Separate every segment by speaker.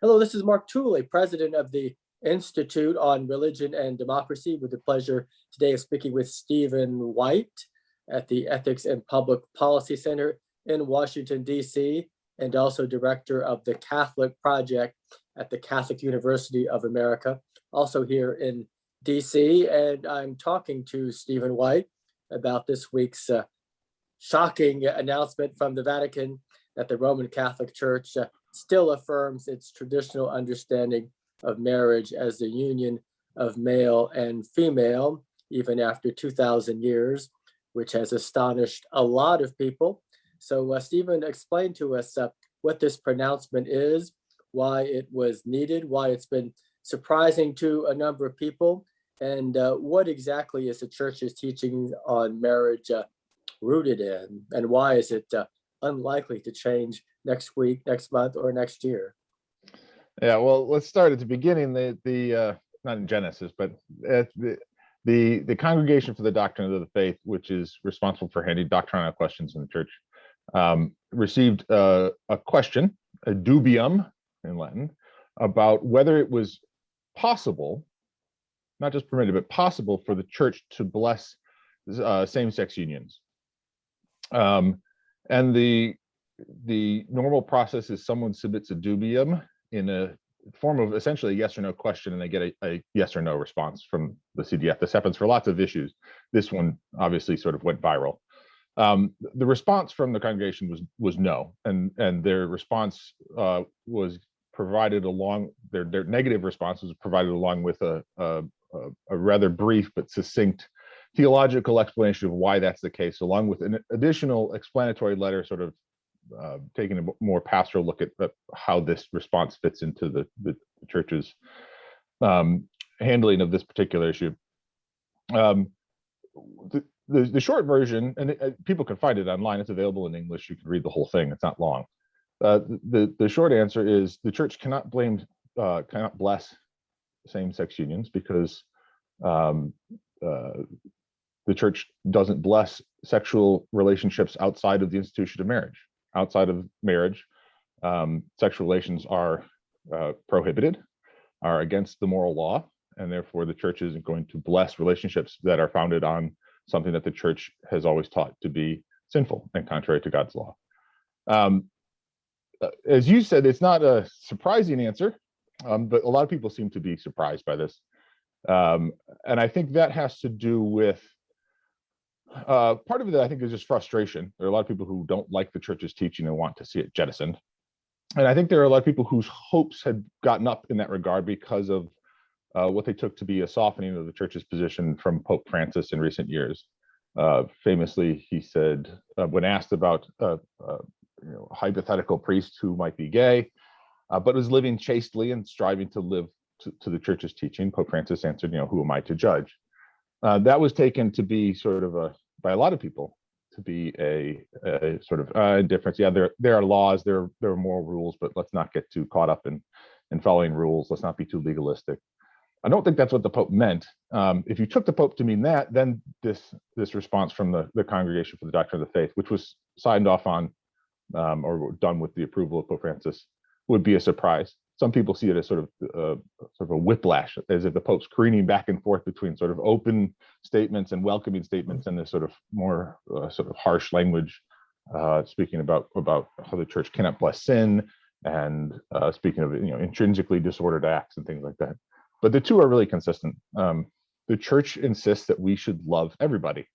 Speaker 1: Hello, this is Mark Tooley, president of the Institute on Religion and Democracy, with the pleasure today of speaking with Stephen White at the Ethics and Public Policy Center in Washington, D.C., and also director of the Catholic Project at the Catholic University of America, also here in D.C. And I'm talking to Stephen White about this week's shocking announcement from the Vatican that the Roman Catholic Church still affirms its traditional understanding of marriage as the union of male and female, even after 2,000 years, which has astonished a lot of people. So Stephen, explain to us what this pronouncement is, why it was needed, why it's been surprising to a number of people, and what exactly is the church's teaching on marriage rooted in, and why is it unlikely to change next week, next month, or next year?
Speaker 2: Yeah, well, let's start at the beginning. The not in Genesis, but at the Congregation for the Doctrine of the Faith, which is responsible for handling doctrinal questions in the church, received a question, a dubium in Latin, about whether it was possible, not just permitted, but possible for the church to bless same-sex unions. And the normal process is someone submits a dubium in a form of essentially a yes or no question, and they get a yes or no response from the CDF. This happens for lots of issues. This one obviously sort of went viral. The response from the congregation was no, and their response was provided along, their negative response was provided along with a rather brief but succinct theological explanation of why that's the case, along with an additional explanatory letter, sort of taking a more pastoral look at how this response fits into the church's handling of this particular issue. The short version, and people can find it online, it's available in English, you can read the whole thing, it's not long. The short answer is the church cannot bless same-sex unions because the church doesn't bless sexual relationships outside of the institution of marriage. Outside of marriage, sexual relations are prohibited, are against the moral law, and therefore the church isn't going to bless relationships that are founded on something that the church has always taught to be sinful and contrary to God's law. As you said, it's not a surprising answer, but a lot of people seem to be surprised by this. And I think that has to do with part of it, I think, is just frustration. There are a lot of people who don't like the church's teaching and want to see it jettisoned. And I think there are a lot of people whose hopes had gotten up in that regard because of what they took to be a softening of the church's position from Pope Francis in recent years. Famously, he said, when asked about a hypothetical priest who might be gay, but was living chastely and striving to live to the church's teaching, Pope Francis answered, who am I to judge? That was taken to be sort of by a lot of people to be a sort of indifference. Yeah, there are laws, there are moral rules, but let's not get too caught up in following rules. Let's not be too legalistic. I don't think that's what the Pope meant. If you took the Pope to mean that, then this response from the Congregation for the Doctrine of the Faith, which was signed off on or done with the approval of Pope Francis, would be a surprise. Some people see it as sort of a whiplash, as if the Pope's careening back and forth between sort of open statements and welcoming statements and this sort of more sort of harsh language, speaking about how the church cannot bless sin, and speaking of intrinsically disordered acts and things like that. But the two are really consistent. The church insists that we should love everybody.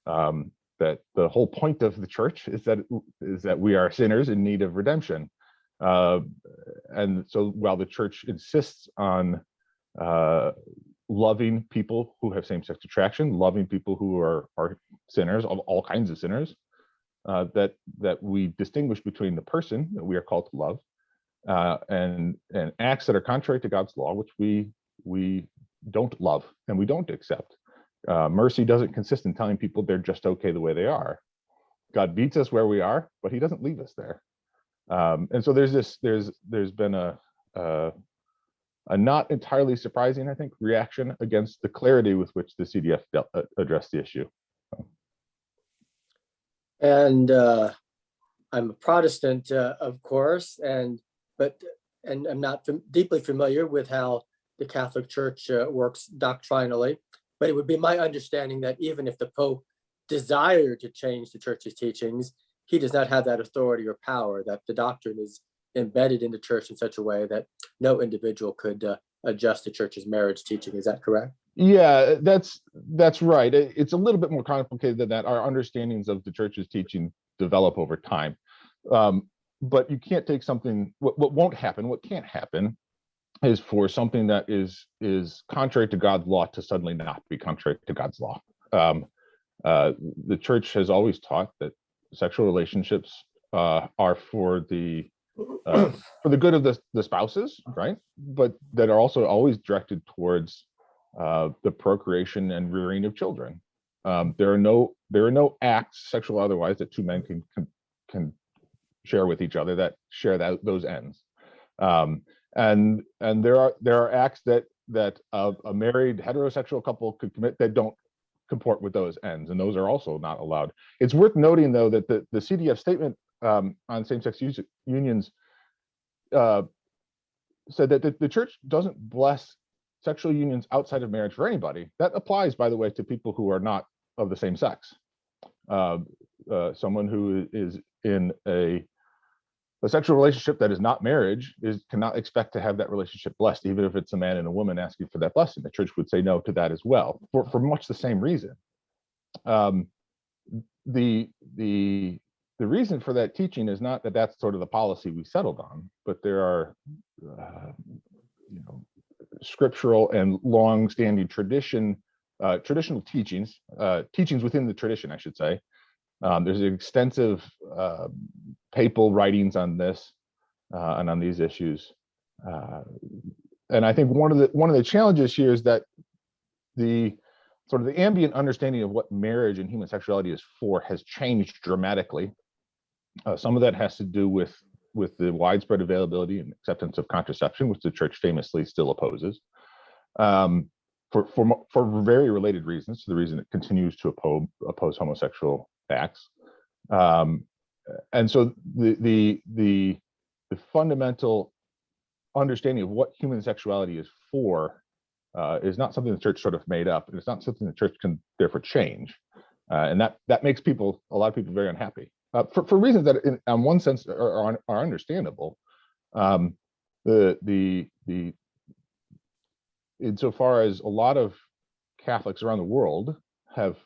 Speaker 2: That the whole point of the church is that we are sinners in need of redemption. And so while the church insists on loving people who have same-sex attraction, loving people who are sinners, of all kinds of sinners, that we distinguish between the person that we are called to love and acts that are contrary to God's law, which we don't love and we don't accept. Mercy doesn't consist in telling people they're just okay the way they are. God meets us where we are, but he doesn't leave us there. And so there's been a not entirely surprising, I think, reaction against the clarity with which the CDF addressed the issue.
Speaker 1: And I'm a Protestant, of course, but and I'm not deeply familiar with how the Catholic Church works doctrinally, but it would be my understanding that even if the Pope desired to change the Church's teachings, he does not have that authority or power, that the doctrine is embedded in the Church in such a way that no individual could adjust the Church's marriage teaching. Is that correct?
Speaker 2: Yeah, that's right. It's a little bit more complicated than that. Our understandings of the Church's teaching develop over time. But you can't take something, what won't happen, what can't happen is for something that is contrary to God's law to suddenly not be contrary to God's law. The Church has always taught that sexual relationships are for the good of the spouses, right? But that are also always directed towards the procreation and rearing of children. There are no acts, sexual or otherwise, that two men can share with each other that share those ends. And there are acts that a married heterosexual couple could commit that don't comport with those ends, and those are also not allowed. It's worth noting, though, that the CDF statement on same-sex unions said that the Church doesn't bless sexual unions outside of marriage for anybody. That applies, by the way, to people who are not of the same sex. Someone who is in a sexual relationship that is not marriage cannot expect to have that relationship blessed, even if it's a man and a woman asking for that blessing. The Church would say no to that as well, for much the same reason. The reason for that teaching is not that that's sort of the policy we settled on, but there are scriptural and long-standing traditional teachings within the tradition, I should say. There's extensive papal writings on this and on these issues, and I think one of the challenges here is that the sort of the ambient understanding of what marriage and human sexuality is for has changed dramatically. Some of that has to do with the widespread availability and acceptance of contraception, which the Church famously still opposes, for very related reasons to the reason it continues to oppose homosexual acts. And so the fundamental understanding of what human sexuality is for is not something the Church sort of made up, and it's not something the Church can therefore change, and that makes a lot of people very unhappy for reasons that, in one sense, are understandable. Insofar as a lot of Catholics around the world have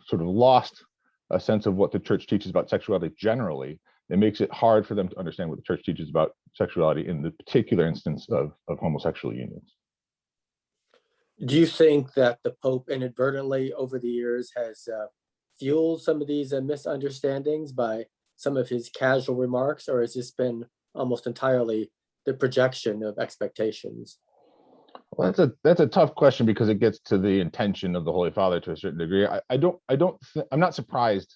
Speaker 2: sort of lost a sense of what the Church teaches about sexuality generally, it makes it hard for them to understand what the Church teaches about sexuality in the particular instance of homosexual unions.
Speaker 1: Do you think that the Pope inadvertently over the years has fueled some of these misunderstandings by some of his casual remarks, or has this been almost entirely the projection of expectations?
Speaker 2: Well, that's a tough question, because it gets to the intention of the Holy Father to a certain degree. I'm not surprised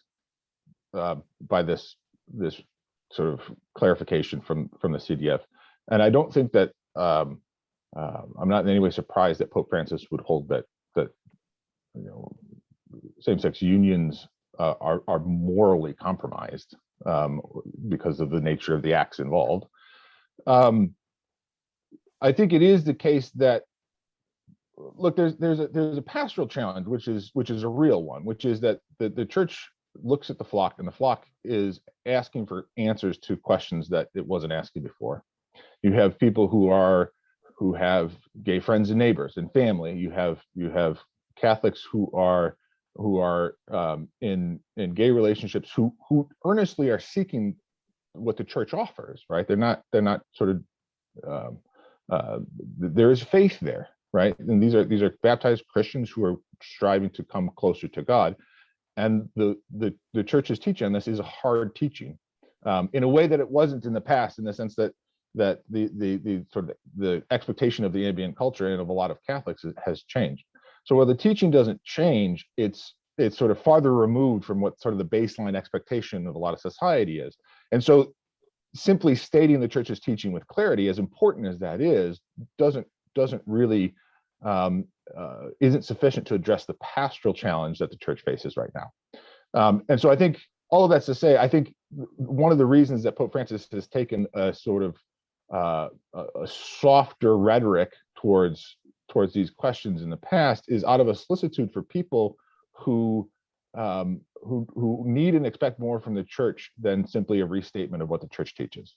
Speaker 2: by this sort of clarification from the CDF, and I don't think that I'm not in any way surprised that Pope Francis would hold that same-sex unions are morally compromised because of the nature of the acts involved. I think it is the case that, look, there's a pastoral challenge, which is a real one, which is that the Church looks at the flock, and the flock is asking for answers to questions that it wasn't asking before. You have people who have gay friends and neighbors and family. You have Catholics who are in gay relationships who earnestly are seeking what the Church offers. Right? They're not sort of there is faith there, right? And these are baptized Christians who are striving to come closer to God. And the Church's teaching on this is a hard teaching, in a way that it wasn't in the past, in the sense that the sort of the expectation of the ambient culture and of a lot of Catholics has changed. So while the teaching doesn't change, it's sort of farther removed from what sort of the baseline expectation of a lot of society is. And so simply stating the Church's teaching with clarity, as important as that is, doesn't really isn't sufficient to address the pastoral challenge that the Church faces right now. And so I think all of that's to say, I think one of the reasons that Pope Francis has taken a sort of a softer rhetoric towards these questions in the past is out of a solicitude for people who need and expect more from the church than simply a restatement of what the church teaches.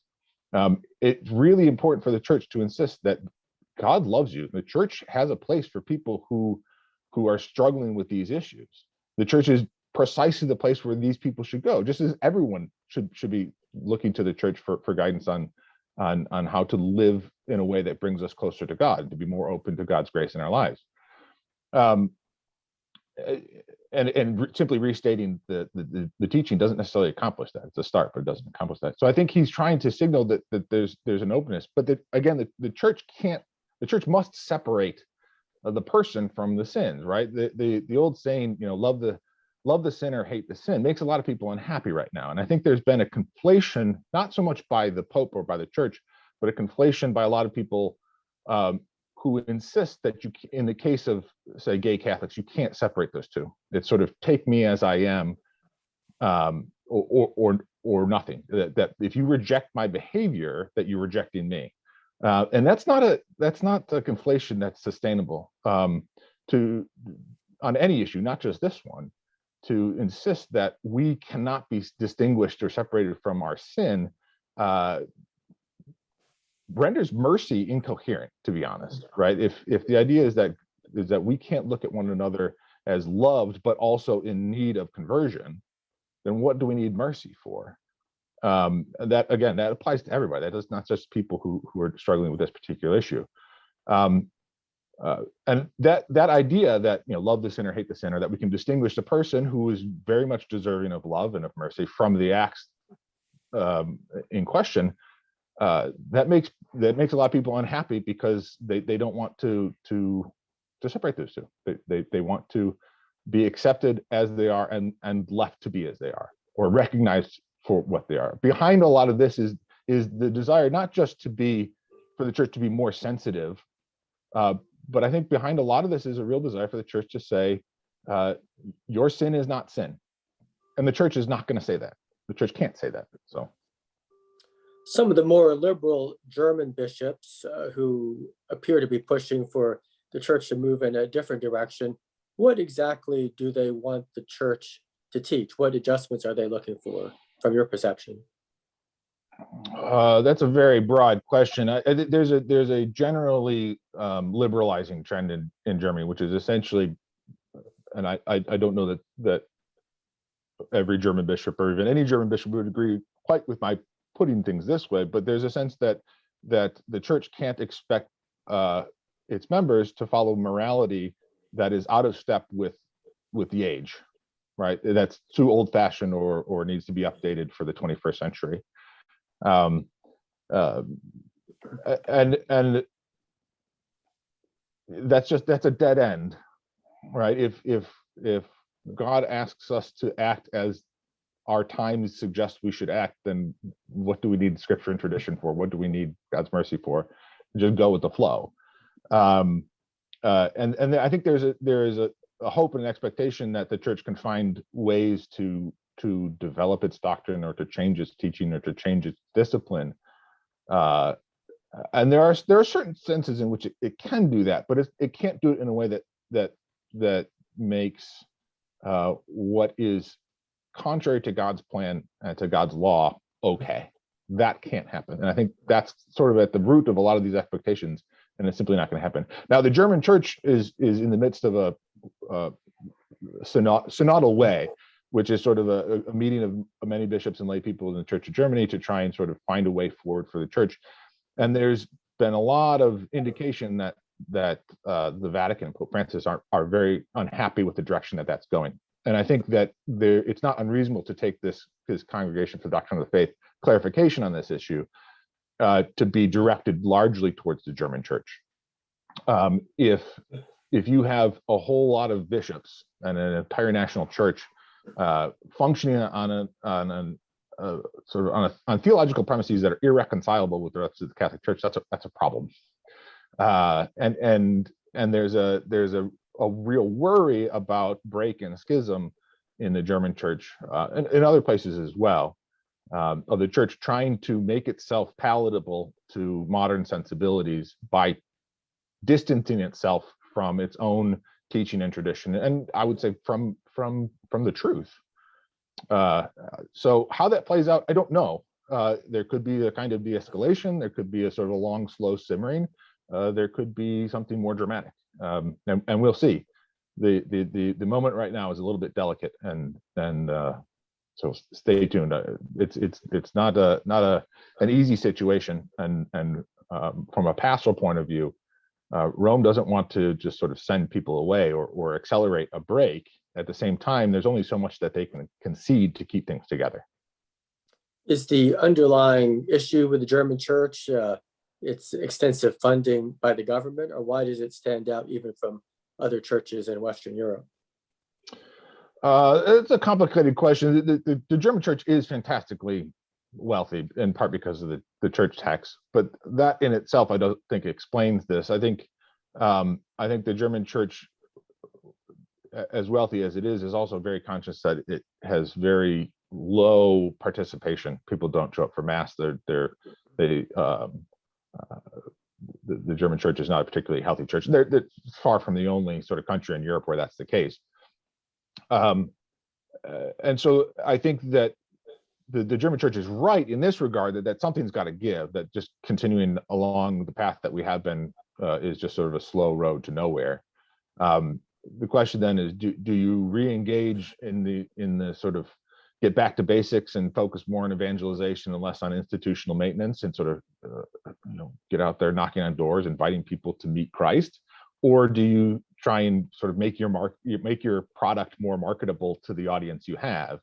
Speaker 2: It's really important for the church to insist that God loves you. The church has a place for people who are struggling with these issues. The church is precisely the place where these people should go, just as everyone should be looking to the church for guidance on how to live in a way that brings us closer to God, to be more open to God's grace in our lives. And simply restating the teaching doesn't necessarily accomplish that. It's a start, but it doesn't accomplish that. So I think he's trying to signal that there's an openness, but that again, the church must separate the person from the sins, right? The old saying, love the sinner, hate the sin, makes a lot of people unhappy right now. And I think there's been a conflation, not so much by the Pope or by the church, but a conflation by a lot of people who insist that in the case of, say, gay Catholics, you can't separate those two. It's sort of take me as I am, or nothing. That if you reject my behavior, that you're rejecting me, and that's not a conflation that's sustainable. On any issue, not just this one, to insist that we cannot be distinguished or separated from our sin renders mercy incoherent, to be honest, right? If the idea is that we can't look at one another as loved but also in need of conversion, then what do we need mercy for? That applies to everybody. That is not just people who are struggling with this particular issue. And that idea that love the sinner, hate the sinner, that we can distinguish the person who is very much deserving of love and of mercy from the acts in question, that makes a lot of people unhappy because they don't want to separate those two. They want to be accepted as they are and left to be as they are, or recognized for what they are. Behind a lot of this is the desire not just for the church to be more sensitive, but I think behind a lot of this is a real desire for the church to say, your sin is not sin. And the church is not going to say that. The church can't say that. So
Speaker 1: some of the more liberal German bishops who appear to be pushing for the church to move in a different direction, what exactly do they want the church to teach? What adjustments are they looking for from your perception?
Speaker 2: That's a very broad question. There's a generally liberalizing trend in Germany, which is essentially, and I don't know that every German bishop or even any German bishop would agree quite with my putting things this way, but there's a sense that the church can't expect its members to follow morality that is out of step with the age, right? That's too old-fashioned or needs to be updated for the 21st century. And that's a dead end, right? If God asks us to act as our times suggest we should act, then what do we need scripture and tradition for? What do we need God's mercy for? Just go with the flow. And I think there is a hope and an expectation that the church can find ways to develop its doctrine or to change its teaching or to change its discipline. And there are certain senses in which it can do that, but it can't do it in a way that makes what is contrary to God's plan and to God's law okay. That can't happen. And I think that's sort of at the root of a lot of these expectations, and it's simply not going to happen. Now, the German church is in the midst of a synodal way, which is sort of a meeting of many bishops and lay people in the Church of Germany to try and sort of find a way forward for the church. And there's been a lot of indication that the Vatican, Pope Francis, are very unhappy with the direction that's going. And I think that it's not unreasonable to take his Congregation for the Doctrine of the Faith clarification on this issue to be directed largely towards the German church. If you have a whole lot of bishops and an entire national church functioning on theological premises that are irreconcilable with the rest of the Catholic Church, that's a problem. And there's a real worry about break and schism in the German church and in other places as well. of the church trying to make itself palatable to modern sensibilities by distancing itself from its own teaching and tradition, and I would say from the truth. So how that plays out, I don't know. There could be a kind of de-escalation. There could be a sort of a long, slow simmering. There could be something more dramatic, and we'll see. The moment right now is a little bit delicate, and so stay tuned. It's not an easy situation, and from a pastoral point of view, Rome doesn't want to just sort of send people away or accelerate a break. At the same time, there's only so much that they can concede to keep things together.
Speaker 1: Is the underlying issue with the German church its extensive funding by the government, or why does it stand out even from other churches in Western Europe?
Speaker 2: It's a complicated question. The German church is fantastically wealthy, in part because of the church tax, but that in itself, I don't think explains this. I think the German church, as wealthy as it is also very conscious that it has very low participation. People don't show up for mass. The German church is not a particularly healthy church. They're far from the only sort of country in Europe where that's the case. And so I think that the German church is right in this regard, that something's got to give, that just continuing along the path that we have been is just sort of a slow road to nowhere. The question then is, do you re-engage in the sort of get back to basics and focus more on evangelization and less on institutional maintenance, and sort of get out there knocking on doors, inviting people to meet Christ? Or do you try and sort of make your product more marketable to the audience you have?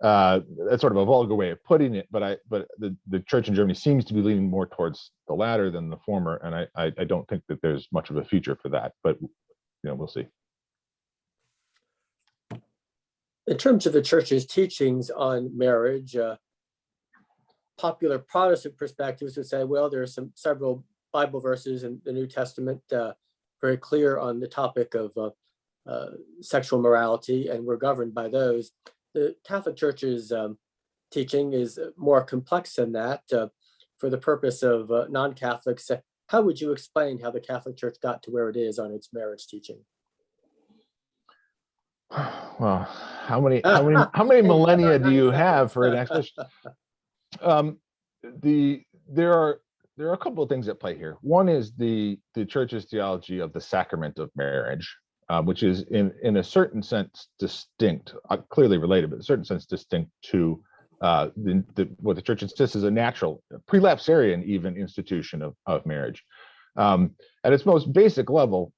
Speaker 2: That's sort of a vulgar way of putting it, but the church in Germany seems to be leaning more towards the latter than the former, and I don't think that there's much of a future for that, but we'll see.
Speaker 1: In terms of the church's teachings on marriage, popular Protestant perspectives would say, well, there are several Bible verses in the New Testament very clear on the topic of sexual morality, and we're governed by those. The Catholic Church's teaching is more complex than that. For the purpose of non-Catholics, how would you explain how the Catholic Church got to where it is on its marriage teaching?
Speaker 2: Well, how many millennia do you have for an explanation? There are a couple of things at play here. One is the church's theology of the sacrament of marriage, which is in a certain sense distinct, clearly related, but in a certain sense distinct to what the church insists is a natural, prelapsarian even institution of marriage. At its most basic level,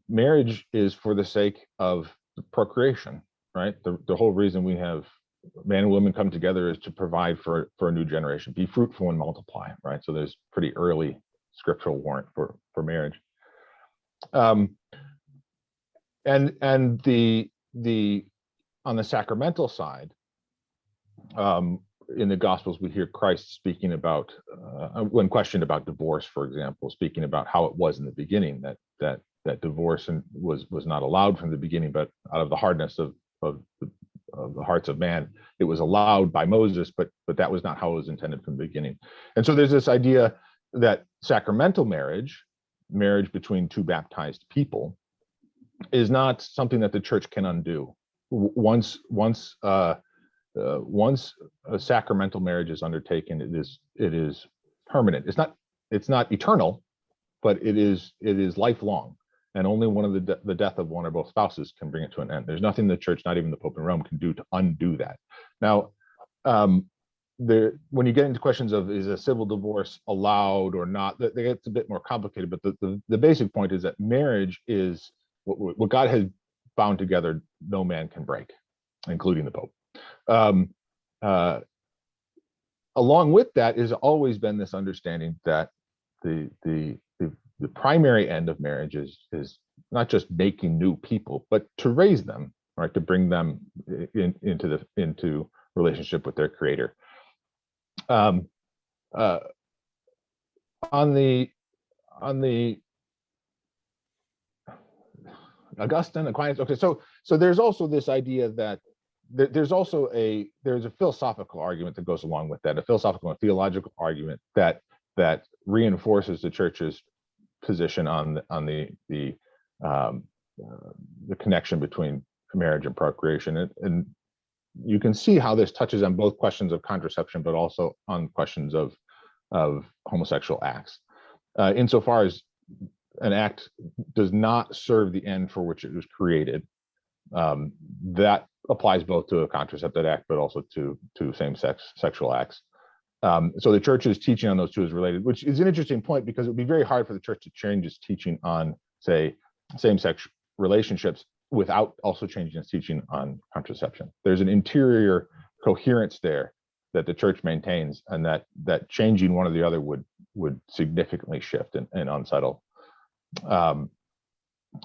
Speaker 2: marriage is for the sake of procreation, right? The whole reason we have man and woman come together is to provide for a new generation, be fruitful and multiply, right? So there's pretty early scriptural warrant for marriage. And the on the sacramental side, in the Gospels, we hear Christ speaking about, when questioned about divorce, for example, speaking about how it was in the beginning, that divorce was not allowed from the beginning, but out of the hardness of the hearts of man, it was allowed by Moses, but that was not how it was intended from the beginning. And so there's this idea that sacramental marriage between two baptized people, is not something that the church can undo. Once a sacramental marriage is undertaken, it is permanent. It's not eternal, but it is lifelong, and only the death of one or both spouses can bring it to an end. There's nothing the church, not even the Pope in Rome, can do to undo that. Now, when you get into questions of is a civil divorce allowed or not, that gets a bit more complicated. But the basic point is that marriage is what God has bound together, no man can break, including the Pope. Along with that has always been this understanding that the primary end of marriage is not just making new people, but to raise them, right, to bring them into relationship with their Creator. On the Augustine, Aquinas. Okay, so there's also this idea that there's also there's a philosophical argument that goes along with that, a philosophical and theological argument that reinforces the church's position on the connection between marriage and procreation, and you can see how this touches on both questions of contraception, but also on questions of homosexual acts, insofar as an act does not serve the end for which it was created. That applies both to a contraceptive act, but also to same-sex sexual acts. So the church's teaching on those two is related, which is an interesting point, because it would be very hard for the church to change its teaching on, say, same-sex relationships without also changing its teaching on contraception. There's an interior coherence there that the church maintains, and that changing one or the other would significantly shift and unsettle.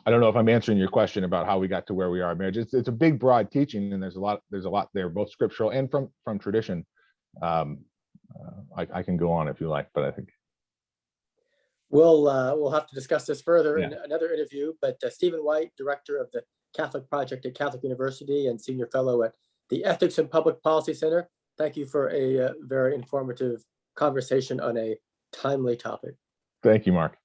Speaker 2: I don't know if I'm answering your question about how we got to where we are in marriage. It's a big, broad teaching, and there's a lot there, both scriptural and from tradition. I can go on if you like, but I think
Speaker 1: we'll have to discuss this further
Speaker 2: Yeah.
Speaker 1: in another interview. But Stephen White, director of the Catholic Project at Catholic University and senior fellow at the Ethics and Public Policy Center, thank you for a very informative conversation on a timely topic.
Speaker 2: Thank you, Mark.